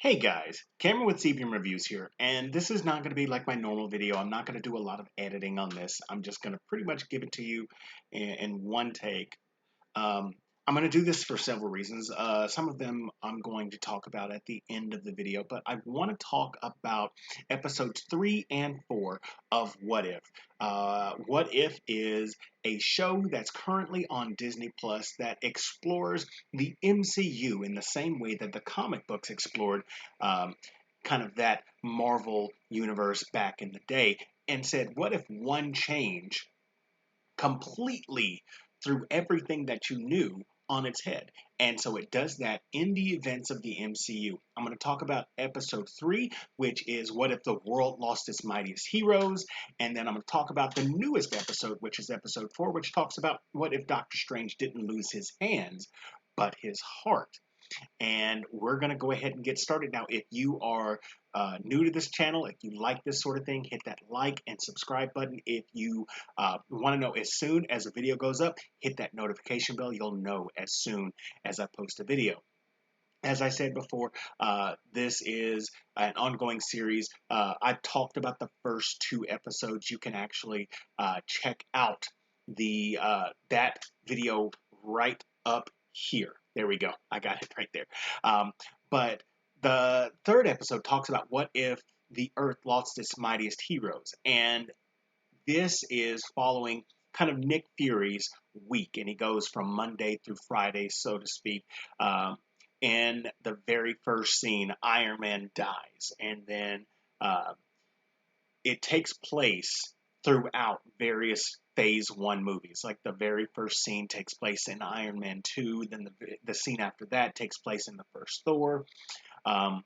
Hey guys, Cameron with CBM Reviews here, and this is not going to be like my normal video. I'm not going to do a lot of editing on this. I'm just going to pretty much give it to you in one take. Um, I'm going to do this for several reasons. Some of them I'm going to talk about at the end of the video, but I want to talk about episodes 3 and 4 of What If. What If is a show that's currently on Disney Plus that explores the MCU in the same way that the comic books explored um, kind of that Marvel universe back in the day, and said, what if one change completely threw everything that you knew on its head? And so it does that in the events of the MCU. I'm going to talk about episode 3, which is What If the World Lost Its Mightiest Heroes? And then I'm going to talk about the newest episode, which is episode 4, which talks about what if Doctor Strange didn't lose his hands, but his heart. And we're going to go ahead and get started. Now, if you are new to this channel, if you like this sort of thing, hit that like and subscribe button. If you want to know as soon as a video goes up, hit that notification bell. You'll know as soon as I post a video. As I said before, this is an ongoing series. I talked about the first 2 episodes. You can actually check out the that video right up here. There we go. I got it right there. But the third episode talks about what if the Earth lost its mightiest heroes, and this is following kind of Nick Fury's week, and he goes from Monday through Friday, so to speak. In the very first scene, Iron Man dies, and then uh, it takes place throughout various Phase 1 movies. Like the very first scene takes place in Iron Man 2, then the scene after that takes place in the first Thor. Um,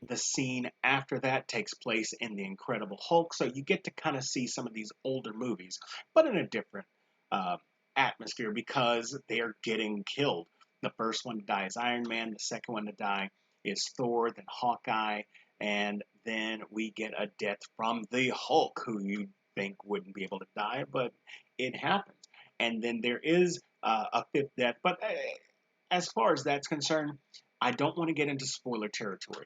the scene after that takes place in The Incredible Hulk. So you get to kind of see some of these older movies, but in a different uh, atmosphere because they are getting killed. The first one to die is Iron Man. The second one to die is Thor, then Hawkeye, and then we get a death from the Hulk, who you think wouldn't be able to die, but it happens. And then there is a fifth death, but as far as that's concerned, I don't want to get into spoiler territory.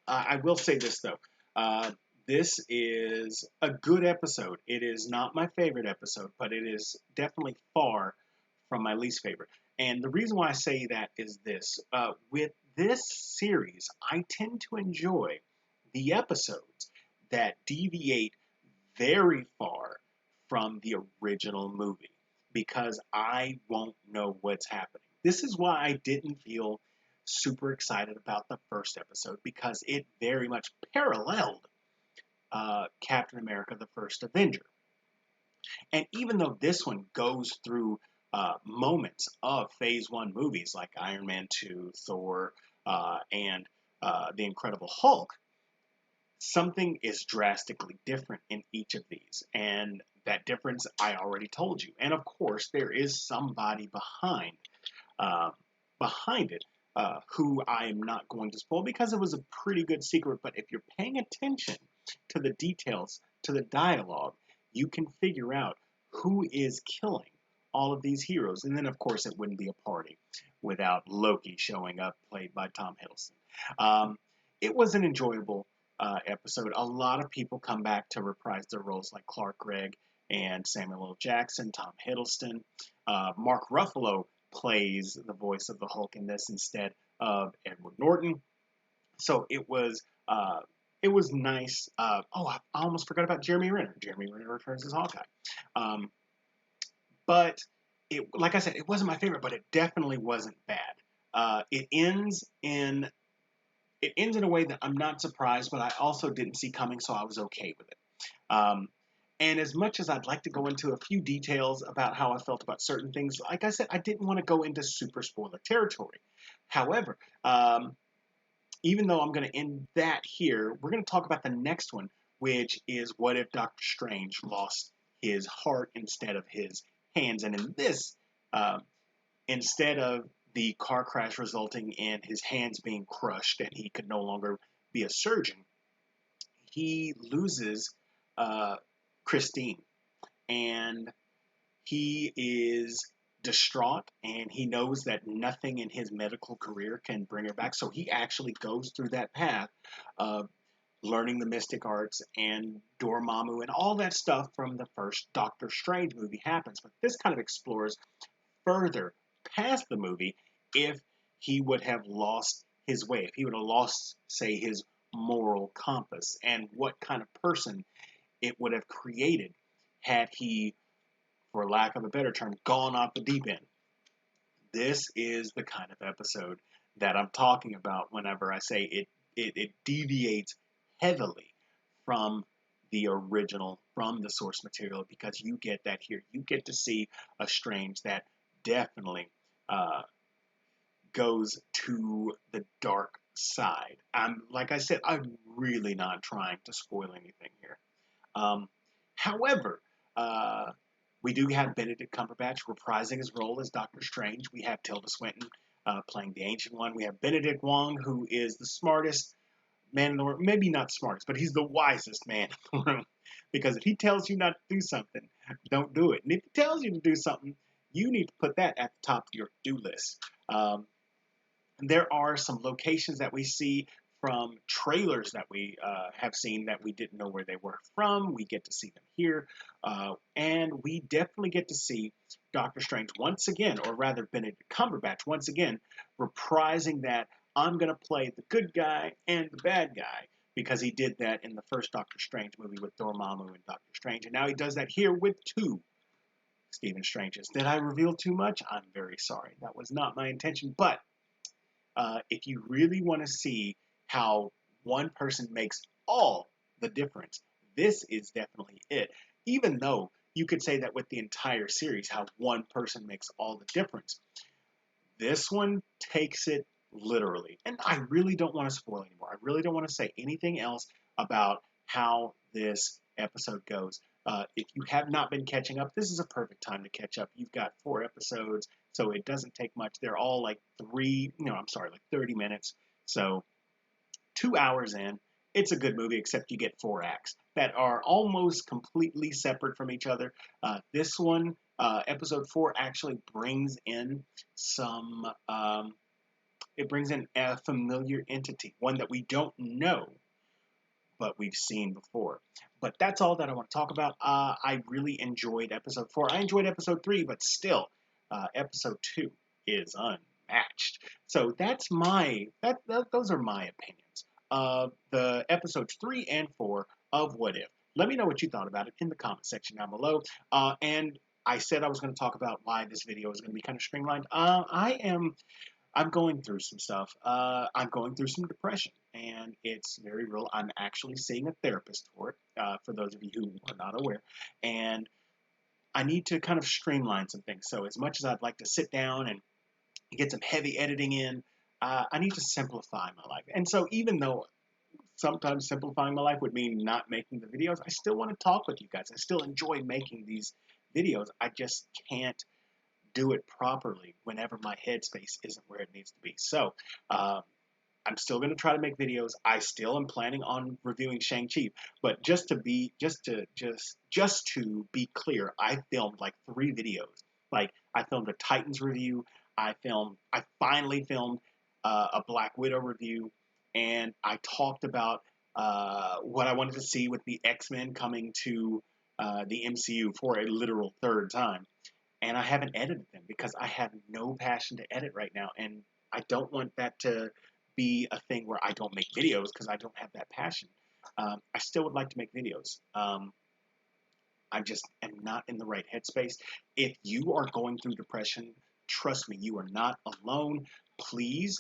I will say this though. This is a good episode. It is not my favorite episode, but it is definitely far from my least favorite. And the reason why I say that is this. With this series, I tend to enjoy the episodes that deviate very far from the original movie because I won't know what's happening. This is why I didn't feel super excited about the first episode because it very much paralleled Captain America the First Avenger. And even though this one goes through moments of Phase 1 movies like Iron Man 2, Thor, and The Incredible Hulk, something is drastically different in each of these. And that difference I already told you. And of course, there is somebody uh, behind it who I am not going to spoil because it was a pretty good secret. But if you're paying attention to the details, to the dialogue, you can figure out who is killing all of these heroes. And then, of course, it wouldn't be a party without Loki showing up, played by Tom Hiddleston. It was an enjoyable episode. A lot of people come back to reprise their roles, like Clark Gregg and Samuel L. Jackson, Tom Hiddleston. Mark Ruffalo plays the voice of the Hulk in this instead of Edward Norton. So it was nice. I almost forgot about Jeremy Renner. Jeremy Renner returns as Hawkeye. Um, but like I said, it wasn't my favorite, but it definitely wasn't bad. It ends in a way that I'm not surprised, but I also didn't see coming, so I was okay with it. Um, and as much as I'd like to go into a few details about how I felt about certain things, like I said, I didn't want to go into super spoiler territory. However, even though I'm going to end that here, we're going to talk about the next one, which is what if Doctor Strange lost his heart instead of his hands? And in this, uh, instead of the car crash resulting in his hands being crushed and he could no longer be a surgeon, he loses Christine, and he is distraught, and he knows that nothing in his medical career can bring her back. So he actually goes through that path of learning the mystic arts and Dormammu and all that stuff from the first Doctor Strange movie happens. But this kind of explores further past the movie if he would have lost his way, if he would have lost, say, his moral compass, and what kind of person it would have created had he, for lack of a better term, gone off the deep end. This is the kind of episode that I'm talking about whenever I say it deviates heavily from the original, from the source material, because you get that here. You get to see a Strange that definitely uh, goes to the dark side. Like I said, I'm really not trying to spoil anything here. Um, However, uh, we do have Benedict Cumberbatch reprising his role as Doctor Strange. We have Tilda Swinton playing the Ancient One. We have Benedict Wong, who is the smartest man in the world. Maybe not smartest, but he's the wisest man in the room. Because if he tells you not to do something, don't do it. And if he tells you to do something, you need to put that at the top of your do list. Um, there are some locations that we see from trailers that we have seen that we didn't know where they were from. We get to see them here. And we definitely get to see Doctor Strange once again, or rather Benedict Cumberbatch once again, reprising that I'm going to play the good guy and the bad guy, because he did that in the first Doctor Strange movie with Dormammu and Doctor Strange. And now he does that here with two Stephen Stranges. Did I reveal too much? I'm very sorry. That was not my intention. But if you really want to see how one person makes all the difference, this is definitely it. Even though you could say that with the entire series, how one person makes all the difference, this one takes it literally. And I really don't want to spoil anymore. I really don't want to say anything else about how this episode goes. If you have not been catching up, this is a perfect time to catch up. You've got 4 episodes, so it doesn't take much. They're all like 30 minutes. So 2 hours in, it's a good movie, except you get 4 acts that are almost completely separate from each other. This one, episode 4, actually brings in some, it brings in a familiar entity, one that we don't know, but we've seen before. But that's all that I want to talk about. I really enjoyed episode 4. I enjoyed episode 3, but still, episode 2 is unmatched. So that's those are my opinions of the episodes 3 and 4 of What If. Let me know what you thought about it in the comment section down below. And I said I was going to talk about why this video is going to be kind of streamlined. I'm going through some stuff. I'm going through some depression, and it's very real. I'm actually seeing a therapist for it, for those of you who are not aware. And I need to kind of streamline some things. So as much as I'd like to sit down and get some heavy editing in, I need to simplify my life. And so even though sometimes simplifying my life would mean not making the videos, I still want to talk with you guys. I still enjoy making these videos. I just can't do it properly whenever my headspace isn't where it needs to be. So I'm still going to try to make videos. I still am planning on reviewing Shang-Chi, but just to be clear, I filmed like 3 videos. Like I filmed a Titans review. I finally filmed a Black Widow review, and I talked about what I wanted to see with the X-Men coming to the MCU for a literal third time. And I haven't edited them because I have no passion to edit right now, and I don't want that to be a thing where I don't make videos because I don't have that passion. I still would like to make videos. I just am not in the right headspace. If you are going through depression, trust me, you are not alone. Please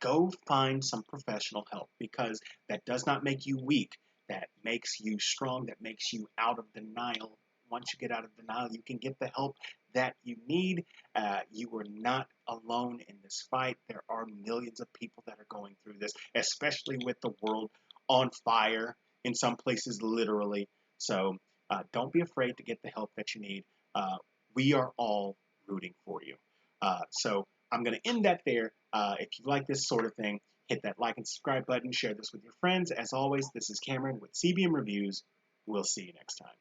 go find some professional help, because that does not make you weak. That makes you strong. That makes you out of denial. Once you get out of denial, you can get the help that you need. You are not alone in this fight. There are millions of people that are going through this, especially with the world on fire in some places, literally. So don't be afraid to get the help that you need. We are all rooting for you. So I'm going to end that there. If you like this sort of thing, hit that like and subscribe button. Share this with your friends. As always, this is Cameron with CBM Reviews. We'll see you next time.